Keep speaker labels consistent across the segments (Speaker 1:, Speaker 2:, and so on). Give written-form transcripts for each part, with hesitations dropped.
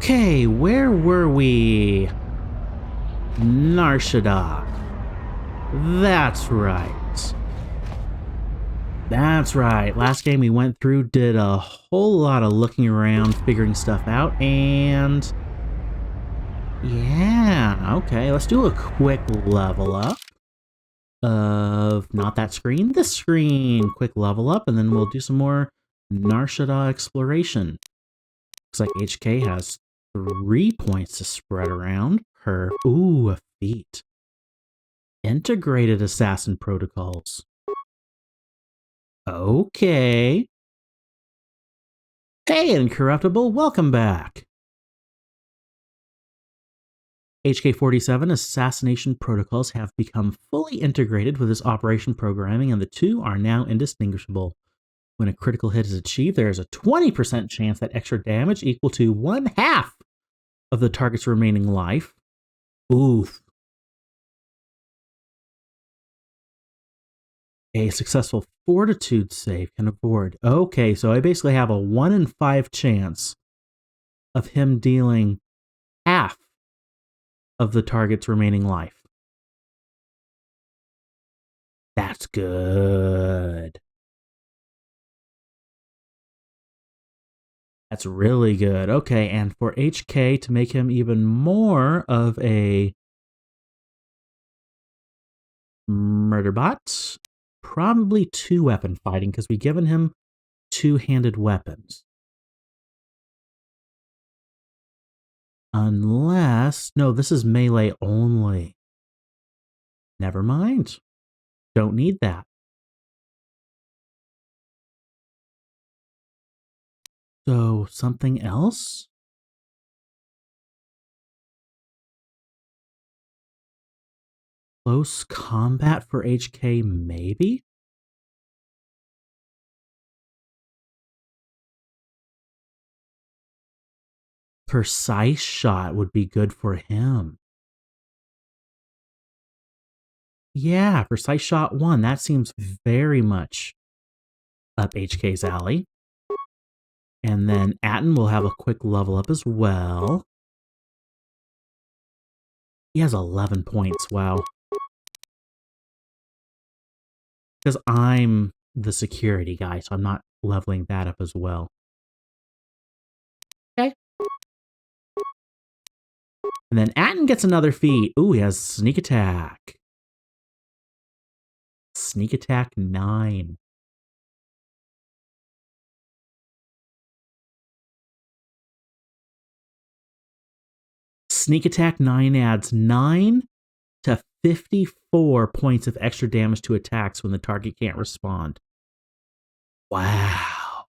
Speaker 1: Okay, where were we? Narshada. That's right. That's right. Last game we went through, did a whole lot of looking around, figuring stuff out, and... yeah, okay, let's do a quick level up of not that screen, this screen. Quick level up, and then we'll do some more Narshada exploration. Looks like HK has 3 points to spread around. Ooh, a feat. Integrated assassin protocols. Okay. Hey, Incorruptible, welcome back. HK-47 assassination protocols have become fully integrated with this operation programming, and the two are now indistinguishable. When a critical hit is achieved, there is a 20% chance that extra damage equal to 1/2 of the target's remaining life. Oof. A successful fortitude save can avoid. Okay, so I basically have a 1 in 5 chance of him dealing half of the target's remaining life. That's good. That's really good. Okay, and for HK to make him even more of a murderbot, probably 2-weapon fighting, because we've given him 2-handed weapons. Unless... no, this is melee only. Never mind. Don't need that. So, something else? Close combat for HK, maybe? Precise shot would be good for him. Yeah, precise shot 1. That seems very much up HK's alley. And then Atten will have a quick level up as well. He has 11 points, wow. Because I'm the security guy, so I'm not leveling that up as well. Okay. And then Atten gets another feat. Ooh, he has sneak attack. Sneak attack 9. Sneak attack 9 adds 9 to 54 points of extra damage to attacks when the target can't respond. Wow.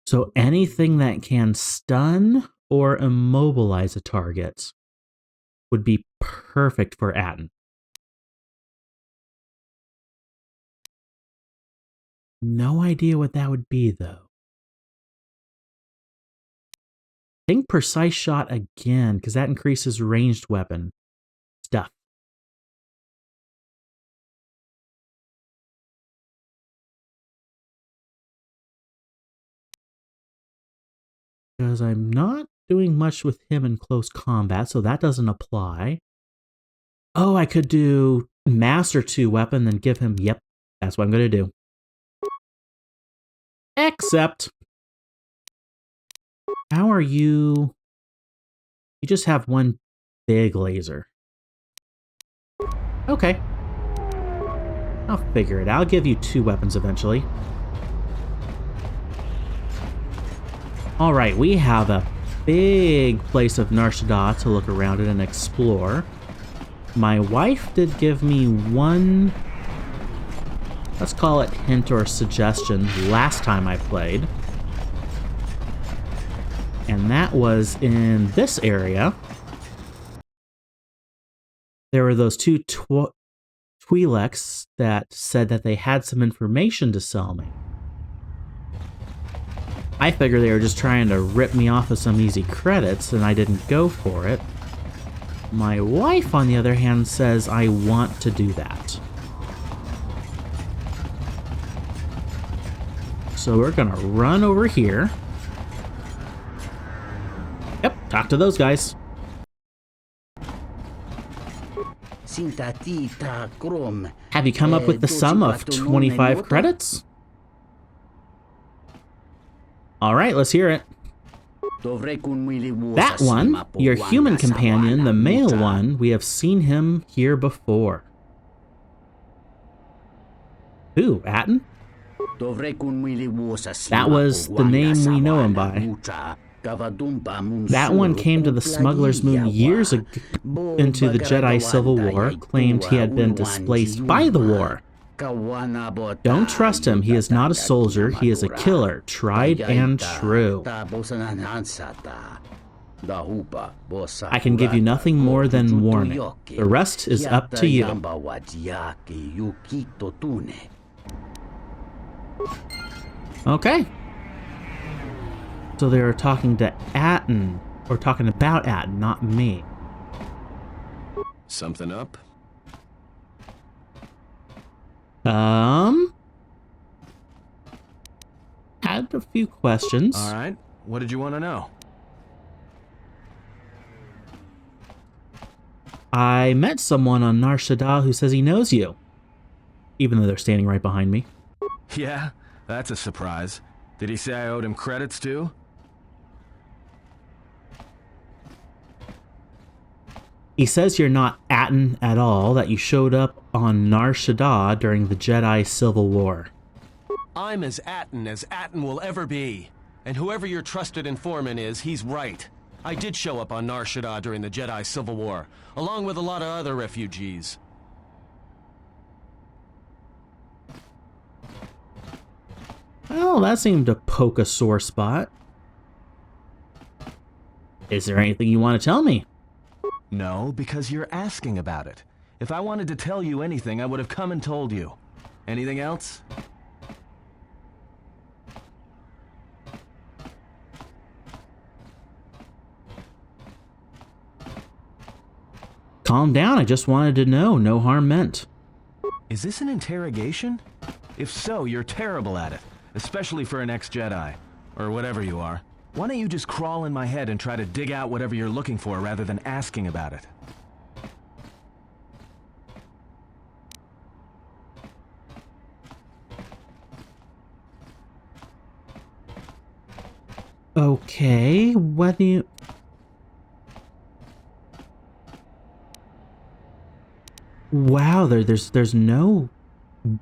Speaker 1: So anything that can stun or immobilize a target would be perfect for Atten. No idea what that would be, though. I think precise shot again, because that increases ranged weapon stuff. Because I'm not doing much with him in close combat, so that doesn't apply. Oh, I could do Master 2 weapon, then give him... yep, that's what I'm going to do. Except... how are you... you just have one big laser. Okay. I'll figure it out. I'll give you 2 weapons eventually. Alright, we have a big place of Narshada to look around in and explore. My wife did give me one, let's call it hint or suggestion, last time I played. And that was in this area. There were those 2 Twi'leks that said that they had some information to sell me. I figured they were just trying to rip me off of some easy credits, and I didn't go for it. My wife, on the other hand, says I want to do that. So we're gonna run over here. talk to those guys. Have you come up with the sum of 25 credits? Alright, let's hear it. That one, your human companion, the male one, we have seen him here before. Who, Atten? That was the name we know him by. That one came to the Smuggler's Moon years ago into the Jedi Civil War, claimed he had been displaced by the war. Don't trust him, he is not a soldier, he is a killer, tried and true. I can give you nothing more than warning. The rest is up to you. Okay. So they were talking to Atten, or talking about Atten, not me.
Speaker 2: Something up?
Speaker 1: Had a few questions.
Speaker 2: All right. What did you want to know?
Speaker 1: I met someone on Nar Shaddaa who says he knows you, even though they're standing right behind me.
Speaker 2: Yeah, that's a surprise. Did he say I owed him credits too?
Speaker 1: He says you're not Atten at all, that you showed up on Nar Shaddaa during the Jedi Civil War.
Speaker 2: I'm as Atten will ever be. And whoever your trusted informant is, he's right. I did show up on Nar Shaddaa during the Jedi Civil War, along with a lot of other refugees.
Speaker 1: Well, that seemed to poke a sore spot. Is there anything you want to tell me?
Speaker 2: No, because you're asking about it. If I wanted to tell you anything, I would have come and told you. Anything else?
Speaker 1: Calm down, I just wanted to know. No harm meant.
Speaker 2: Is this an interrogation? If so, you're terrible at it. Especially for an ex-Jedi. Or whatever you are. Why don't you just crawl in my head and try to dig out whatever you're looking for rather than asking about it?
Speaker 1: Okay, what do you... Wow, there's no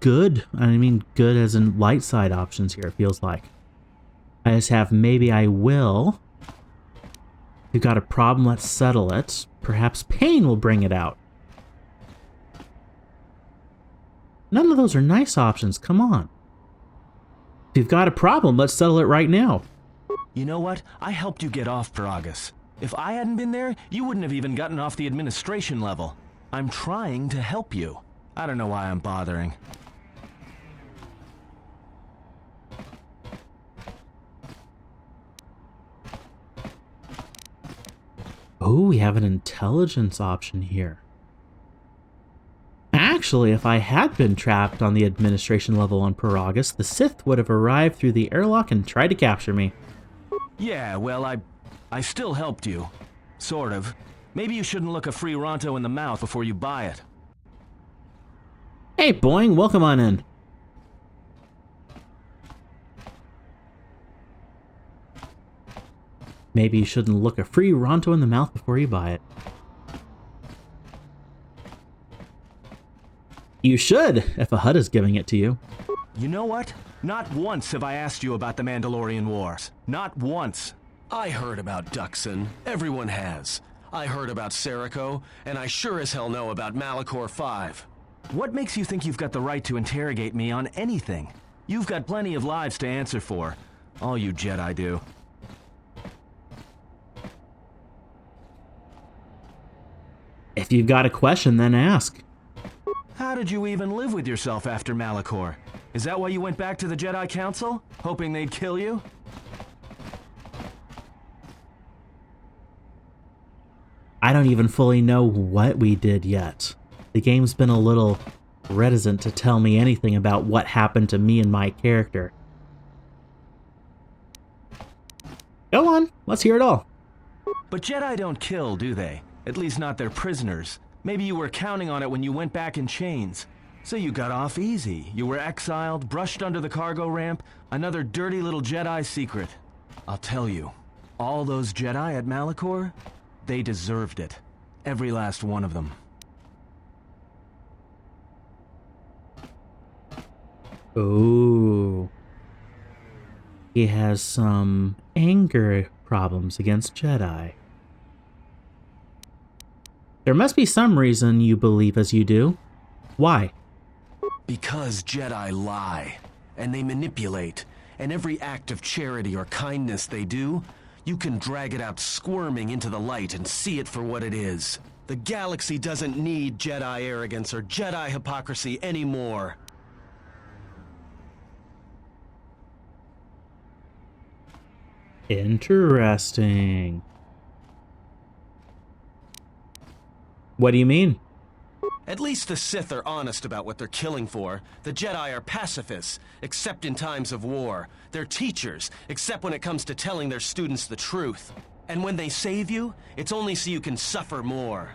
Speaker 1: good, I mean good as in light side options here, it feels like. I just have maybe I will. If you've got a problem, let's settle it. Perhaps pain will bring it out. None of those are nice options, come on. If you've got a problem, let's settle it right now.
Speaker 2: You know what? I helped you get off Karaeous. If I hadn't been there, you wouldn't have even gotten off the administration level. I'm trying to help you. I don't know why I'm bothering.
Speaker 1: Oh, we have an intelligence option here. Actually, if I had been trapped on the administration level on Karaeous, the Sith would have arrived through the airlock and tried to capture me.
Speaker 2: Yeah, well, I still helped you. Sort of. Maybe you shouldn't look a free Ronto in the mouth before you buy it.
Speaker 1: Hey, Boing, welcome on in. Maybe you shouldn't look a free Ronto in the mouth before you buy it. You should, if a HUD is giving it to you.
Speaker 2: You know what? Not once have I asked you about the Mandalorian Wars. Not once. I heard about Duxon. Everyone has. I heard about Serico, and I sure as hell know about Malachor 5. What makes you think you've got the right to interrogate me on anything? You've got plenty of lives to answer for. All you Jedi do.
Speaker 1: If you've got a question, then ask.
Speaker 2: How did you even live with yourself after Malachor? Is that why you went back to the Jedi Council? Hoping they'd kill you?
Speaker 1: I don't even fully know what we did yet. The game's been a little reticent to tell me anything about what happened to me and my character. Go on, let's hear it all.
Speaker 2: But Jedi don't kill, do they? At least not their prisoners. Maybe you were counting on it when you went back in chains. So you got off easy. You were exiled, brushed under the cargo ramp, another dirty little Jedi secret. I'll tell you, all those Jedi at Malachor, they deserved it. Every last one of them.
Speaker 1: Ooh. He has some anger problems against Jedi. There must be some reason you believe as you do. Why?
Speaker 2: Because Jedi lie, and they manipulate, and every act of charity or kindness they do, you can drag it out squirming into the light and see it for what it is. The galaxy doesn't need Jedi arrogance or Jedi hypocrisy anymore.
Speaker 1: Interesting. What do you mean?
Speaker 2: At least the Sith are honest about what they're killing for. The Jedi are pacifists, except in times of war. They're teachers, except when it comes to telling their students the truth. And when they save you, it's only so you can suffer more.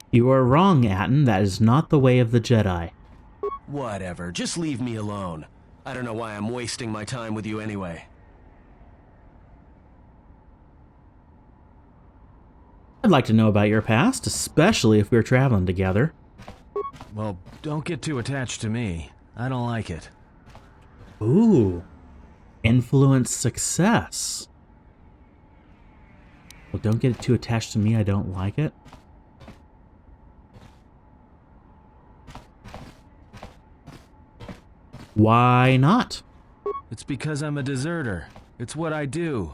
Speaker 1: You are wrong, Atten. That is not the way of the Jedi.
Speaker 2: Whatever, just leave me alone. I don't know why I'm wasting my time with you anyway.
Speaker 1: I'd like to know about your past, especially if we're traveling together.
Speaker 2: Well, don't get too attached to me. I don't like it.
Speaker 1: Ooh. Influence success. Well, don't get too attached to me. I don't like it. Why not?
Speaker 2: It's because I'm a deserter. It's what I do.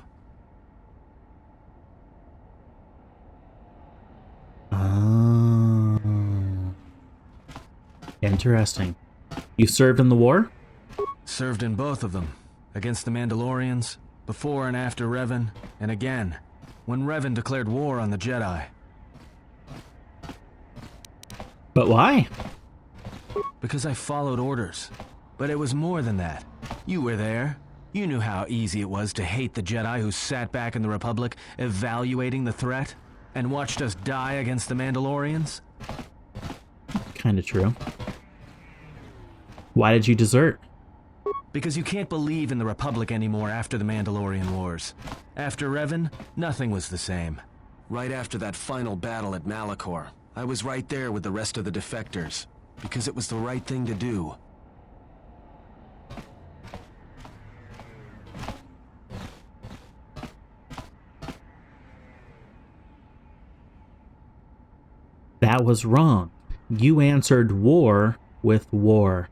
Speaker 1: Oh. Interesting. You served in the war?
Speaker 2: Served in both of them. Against the Mandalorians, before and after Revan, and again, when Revan declared war on the Jedi.
Speaker 1: But why?
Speaker 2: Because I followed orders. But it was more than that. You were there. You knew how easy it was to hate the Jedi who sat back in the Republic, evaluating the threat, and watched us die against the Mandalorians.
Speaker 1: Kinda true. Why did you desert?
Speaker 2: Because you can't believe in the Republic anymore after the Mandalorian Wars. After Revan, nothing was the same. Right after that final battle at Malachor, I was right there with the rest of the defectors, because it was the right thing to do.
Speaker 1: That was wrong. You answered war with war.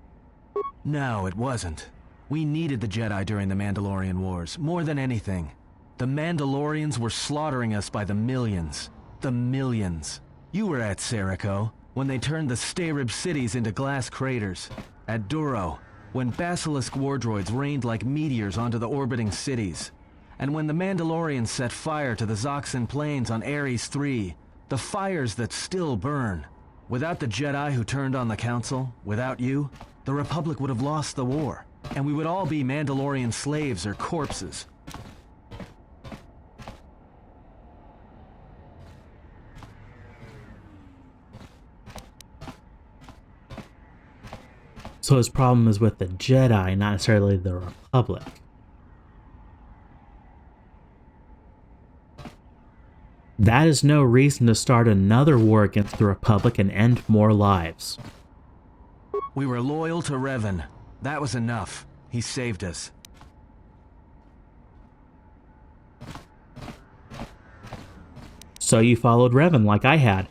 Speaker 2: No, it wasn't. We needed the Jedi during the Mandalorian Wars, more than anything. The Mandalorians were slaughtering us by the millions. The millions. You were at Serico, when they turned the Starib cities into glass craters. At Duro, when Basilisk war droids rained like meteors onto the orbiting cities. And when the Mandalorians set fire to the Zoxan plains on Ares III, the fires that still burn. Without the Jedi who turned on the Council, without you, the Republic would have lost the war, and we would all be Mandalorian slaves or corpses.
Speaker 1: So his problem is with the Jedi, not necessarily the Republic. That is no reason to start another war against the Republic and end more lives.
Speaker 2: We were loyal to Revan. That was enough. He saved us.
Speaker 1: So you followed Revan like I had.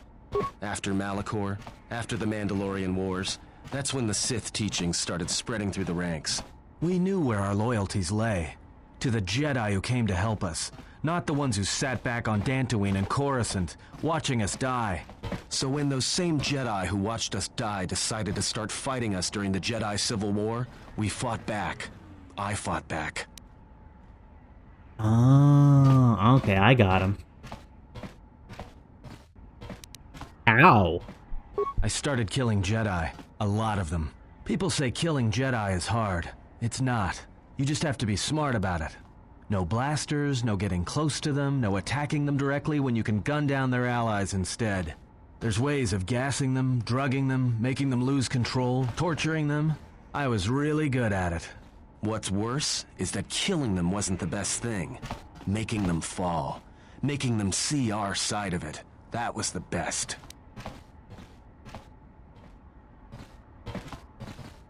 Speaker 2: After Malachor, after the Mandalorian Wars, that's when the Sith teachings started spreading through the ranks. We knew where our loyalties lay. To the Jedi who came to help us, not the ones who sat back on Dantooine and Coruscant, watching us die. So when those same Jedi who watched us die decided to start fighting us during the Jedi Civil War, we fought back. I fought back.
Speaker 1: Oh, okay, I got him. Ow.
Speaker 2: I started killing Jedi. A lot of them. People say killing Jedi is hard. It's not. You just have to be smart about it. No blasters, no getting close to them, no attacking them directly when you can gun down their allies instead. There's ways of gassing them, drugging them, making them lose control, torturing them. I was really good at it. What's worse is that killing them wasn't the best thing. Making them fall. Making them see our side of it. That was the best.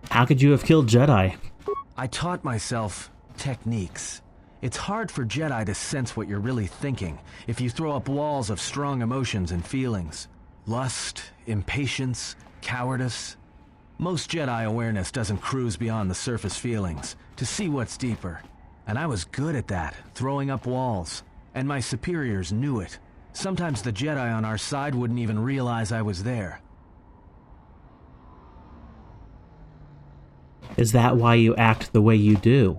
Speaker 1: How could you have killed Jedi?
Speaker 2: I taught myself techniques. It's hard for Jedi to sense what you're really thinking if you throw up walls of strong emotions and feelings. Lust, impatience, cowardice. Most Jedi awareness doesn't cruise beyond the surface feelings to see what's deeper. And I was good at that, throwing up walls. And my superiors knew it. Sometimes the Jedi on our side wouldn't even realize I was there.
Speaker 1: Is that why you act the way you do?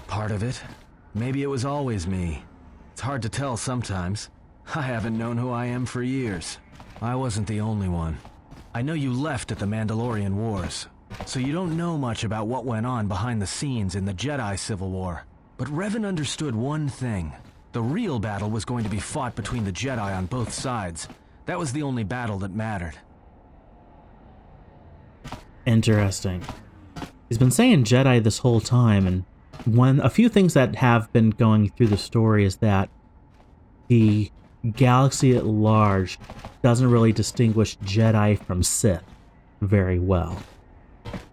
Speaker 2: Part of it. Maybe it was always me. It's hard to tell sometimes. I haven't known who I am for years. I wasn't the only one. I know you left at the Mandalorian Wars, so you don't know much about what went on behind the scenes in the Jedi Civil War. But Revan understood one thing. The real battle was going to be fought between the Jedi on both sides. That was the only battle that mattered.
Speaker 1: Interesting. He's been saying Jedi this whole time, and a few things that have been going through the story is that the galaxy at large doesn't really distinguish Jedi from Sith very well.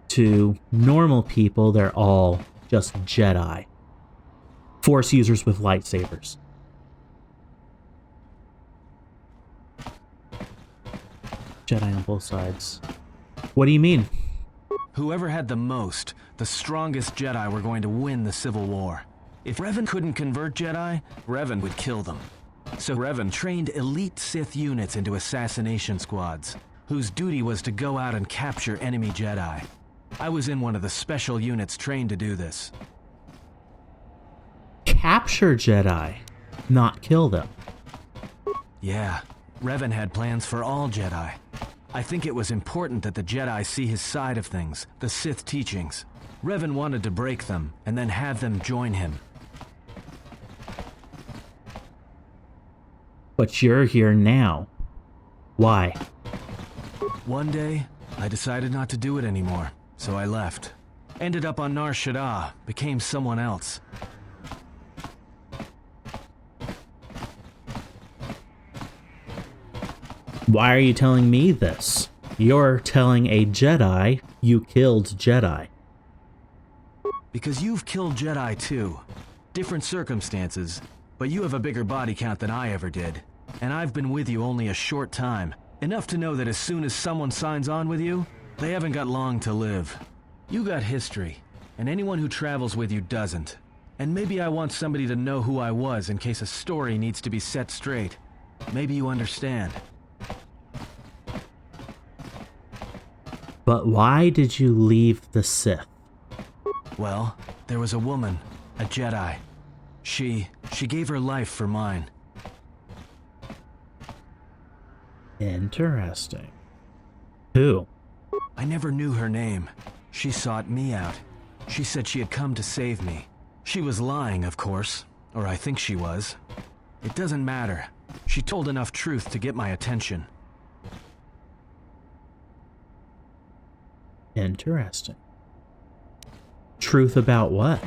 Speaker 1: To normal people, they're all just Jedi. Force users with lightsabers. Jedi on both sides. What do you mean?
Speaker 2: Whoever had the most, the strongest Jedi were going to win the Civil War. If Revan couldn't convert Jedi, Revan would kill them. So Revan trained elite Sith units into assassination squads, whose duty was to go out and capture enemy Jedi. I was in one of the special units trained to do this.
Speaker 1: Capture Jedi, not kill them.
Speaker 2: Yeah, Revan had plans for all Jedi. I think it was important that the Jedi see his side of things, the Sith teachings. Revan wanted to break them, and then have them join him.
Speaker 1: But you're here now. Why?
Speaker 2: One day, I decided not to do it anymore, so I left. Ended up on Nar Shaddaa, became someone else.
Speaker 1: Why are you telling me this? You're telling a Jedi you killed Jedi.
Speaker 2: Because you've killed Jedi too. Different circumstances, but you have a bigger body count than I ever did. And I've been with you only a short time. Enough to know that as soon as someone signs on with you, they haven't got long to live. You got history, and anyone who travels with you doesn't. And maybe I want somebody to know who I was in case a story needs to be set straight. Maybe you understand.
Speaker 1: But why did you leave the Sith?
Speaker 2: Well, there was a woman, a Jedi. She gave her life for mine.
Speaker 1: Interesting. Who?
Speaker 2: I never knew her name. She sought me out. She said she had come to save me. She was lying, of course. Or I think she was. It doesn't matter. She told enough truth to get my attention.
Speaker 1: Interesting. Truth about what?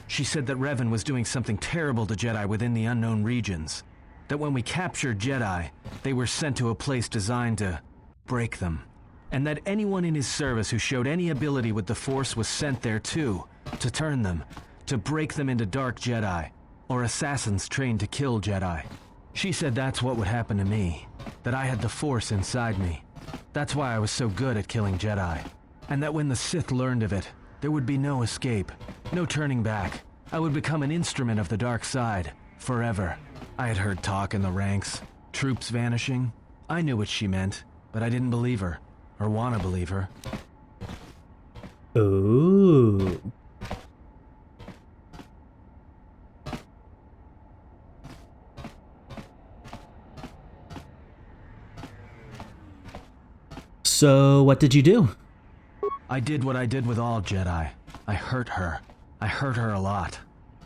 Speaker 2: She said that Revan was doing something terrible to Jedi within the unknown regions. That when we captured Jedi, they were sent to a place designed to break them. And that anyone in his service who showed any ability with the Force was sent there too, to turn them, to break them into dark Jedi, or assassins trained to kill Jedi. She said that's what would happen to me, that I had the Force inside me. That's why I was so good at killing Jedi. And that when the Sith learned of it, there would be no escape, no turning back. I would become an instrument of the dark side, forever. I had heard talk in the ranks, troops vanishing. I knew what she meant, but I didn't believe her, or want to believe her.
Speaker 1: Ooh. So, what did you do?
Speaker 2: I did what I did with all Jedi. I hurt her. I hurt her a lot.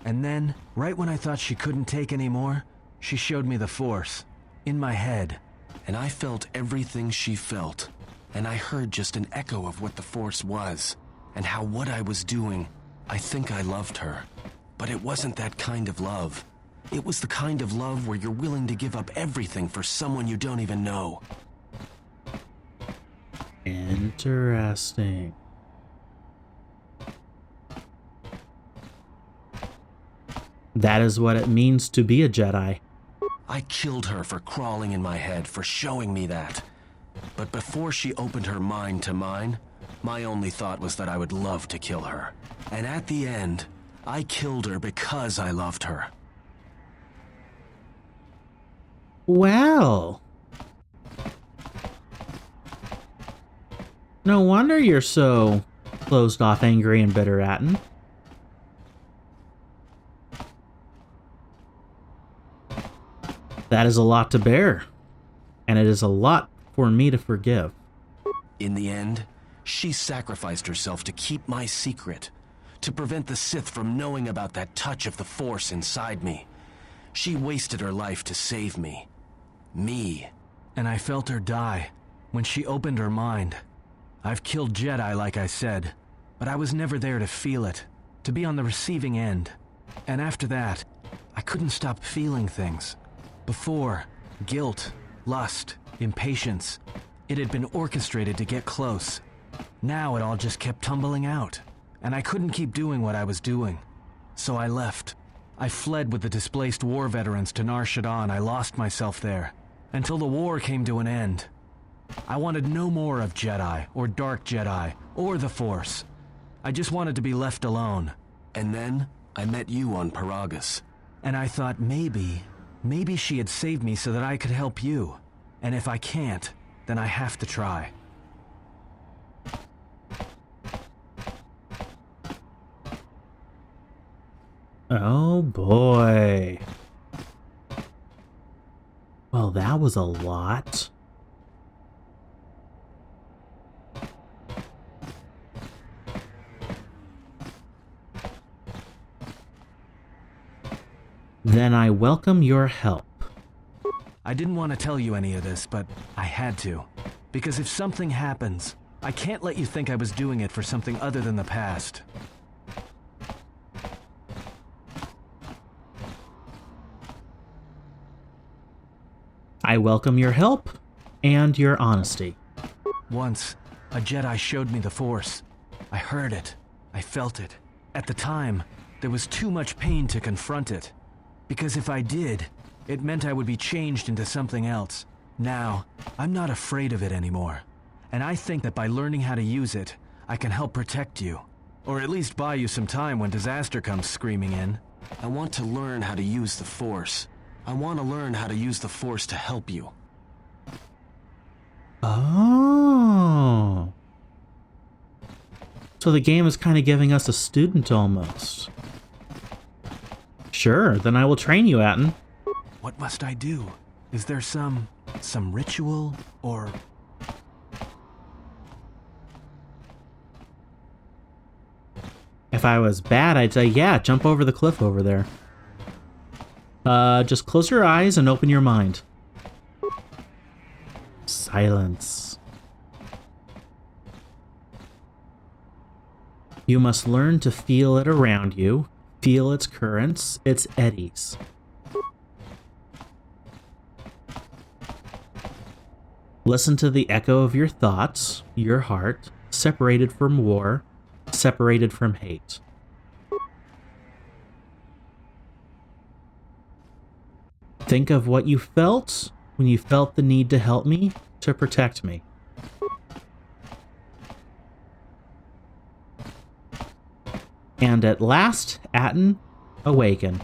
Speaker 2: And then, right when I thought she couldn't take any more, she showed me the Force. In my head. And I felt everything she felt. And I heard just an echo of what the Force was. And how what I was doing, I think I loved her. But it wasn't that kind of love. It was the kind of love where you're willing to give up everything for someone you don't even know.
Speaker 1: Interesting. That is what it means to be a Jedi.
Speaker 2: I killed her for crawling in my head, for showing me that. But before she opened her mind to mine, my only thought was that I would love to kill her. And at the end, I killed her because I loved her.
Speaker 1: Well. No wonder you're so closed off, angry, and bitter, Atten. That is a lot to bear. And it is a lot for me to forgive.
Speaker 2: In the end, she sacrificed herself to keep my secret, to prevent the Sith from knowing about that touch of the Force inside me. She wasted her life to save me. Me. And I felt her die when she opened her mind. I've killed Jedi, like I said, but I was never there to feel it, to be on the receiving end. And after that, I couldn't stop feeling things. Before, guilt, lust, impatience. It had been orchestrated to get close. Now it all just kept tumbling out, and I couldn't keep doing what I was doing. So I left. I fled with the displaced war veterans to Nar Shaddaa. I lost myself there, until the war came to an end. I wanted no more of Jedi, or Dark Jedi, or the Force. I just wanted to be left alone. And then, I met you on Paragus. And I thought maybe she had saved me so that I could help you. And if I can't, then I have to try.
Speaker 1: Oh boy. Well, that was a lot. Then I welcome your help.
Speaker 2: I didn't want to tell you any of this, but I had to. Because if something happens, I can't let you think I was doing it for something other than the past.
Speaker 1: I welcome your help and your honesty.
Speaker 2: Once, a Jedi showed me the Force. I heard it. I felt it. At the time, there was too much pain to confront it. Because if I did, it meant I would be changed into something else. Now, I'm not afraid of it anymore. And I think that by learning how to use it, I can help protect you. Or at least buy you some time when disaster comes screaming in. I want to learn how to use the Force. I want to learn how to use the Force to help you.
Speaker 1: Oh. So the game is kind of giving us a student almost. Sure, then I will train you, Atten.
Speaker 2: What must I do? Is there some ritual, or...
Speaker 1: If I was bad, I'd say, yeah, jump over the cliff over there. Just close your eyes and open your mind. Silence. You must learn to feel it around you. Feel its currents, its eddies. Listen to the echo of your thoughts, your heart, separated from war, separated from hate. Think of what you felt when you felt the need to help me, to protect me. And at last, Atten, awaken.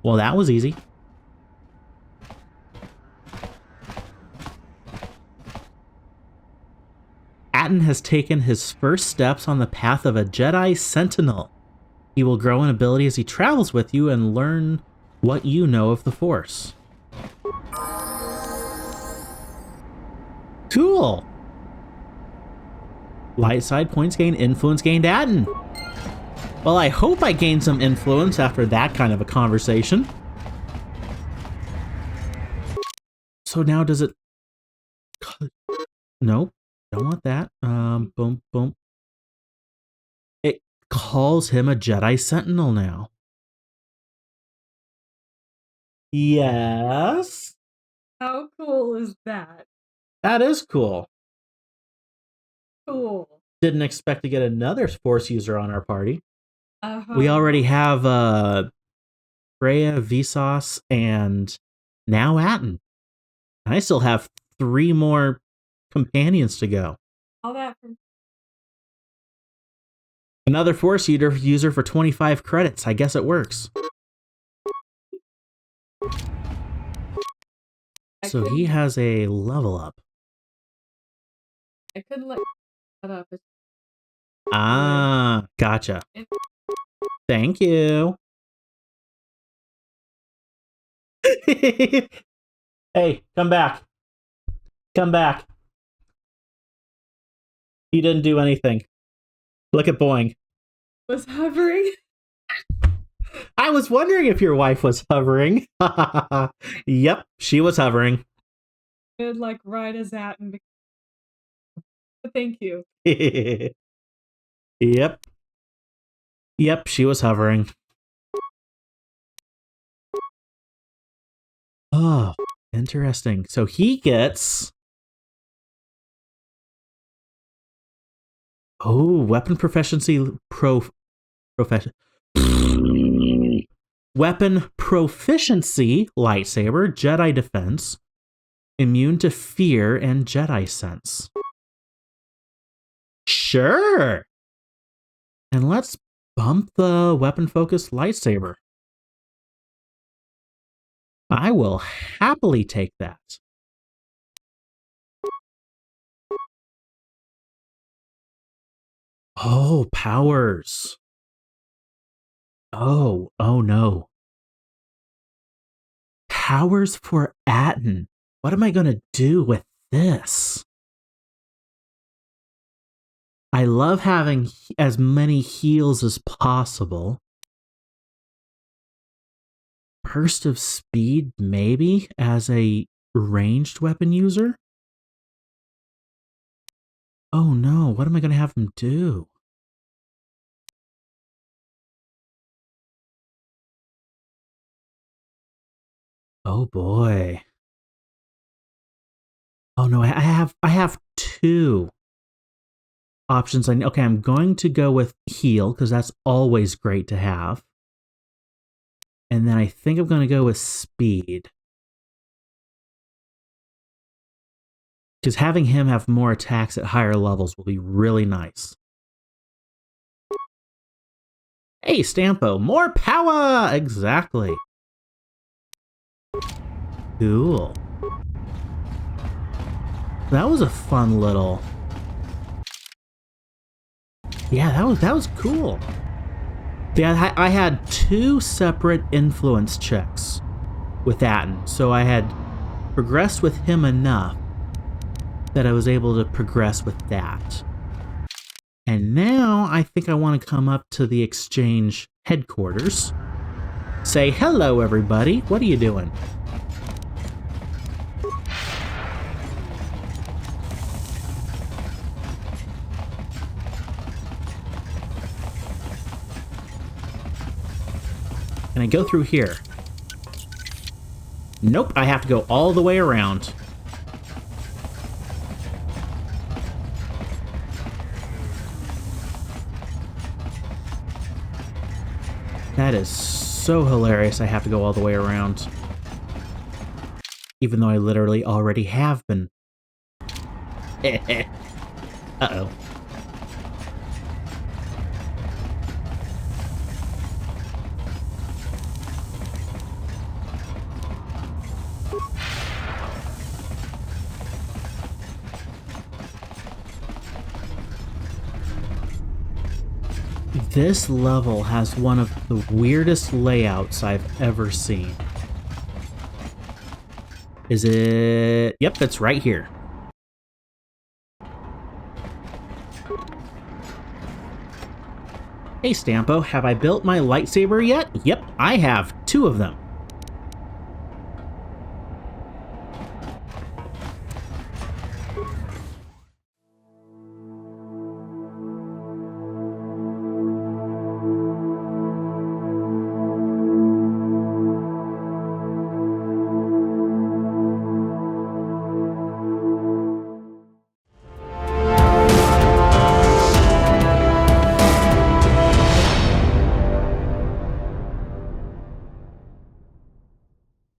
Speaker 1: Well, that was easy. Atten has taken his first steps on the path of a Jedi Sentinel. He will grow in ability as he travels with you and learn what you know of the Force. Cool! Light side points gained, influence gained Atten. Well, I hope I gained some influence after that kind of a conversation. So now does it... Nope, don't want that. Boom, boom. It calls him a Jedi Sentinel now. Yes.
Speaker 3: How cool is that?
Speaker 1: That is cool.
Speaker 3: Cool.
Speaker 1: Didn't expect to get another Force user on our party.
Speaker 3: Uh-huh.
Speaker 1: We already have Freya, Vsauce, and now Atten. And I still have 3 more companions to go.
Speaker 3: All that from...
Speaker 1: Another Force user for 25 credits. I guess it works. So he has a level up.
Speaker 3: I couldn't let that up.
Speaker 1: Ah, gotcha. Thank you. Hey, come back. Come back. He didn't do anything. Look at Boing.
Speaker 3: Was hovering.
Speaker 1: I was wondering if your wife was hovering. Yep, she was hovering.
Speaker 3: Good, like, right as that. And... Thank you.
Speaker 1: Yep. Yep, she was hovering. Oh, interesting. So he gets... Oh, weapon proficiency Weapon proficiency, lightsaber, Jedi defense, immune to fear, and Jedi sense. Sure! And let's bump the weapon-focused lightsaber. I will happily take that. Oh, powers. Oh no. Powers for Atten. What am I going to do with this? I love having as many heals as possible. Burst of speed, maybe, as a ranged weapon user? Oh no, what am I going to have him do? Oh boy. Oh no, I have 2 options. Okay, I'm going to go with heal, because that's always great to have. And then I think I'm going to go with speed. Because having him have more attacks at higher levels will be really nice. Hey, Stampo, more power! Exactly. Cool. That was a fun little... Yeah, that was cool. Yeah, I had 2 separate influence checks with Atten, so I had progressed with him enough that I was able to progress with that. And now I think I want to come up to the exchange headquarters. Say, hello everybody, what are you doing? Can I go through here? Nope, I have to go all the way around. That is so hilarious I have to go all the way around. Even though I literally already have been. Uh-oh. This level has one of the weirdest layouts I've ever seen. Is it... Yep, it's right here. Hey Stampo, have I built my lightsaber yet? Yep, I have 2 of them.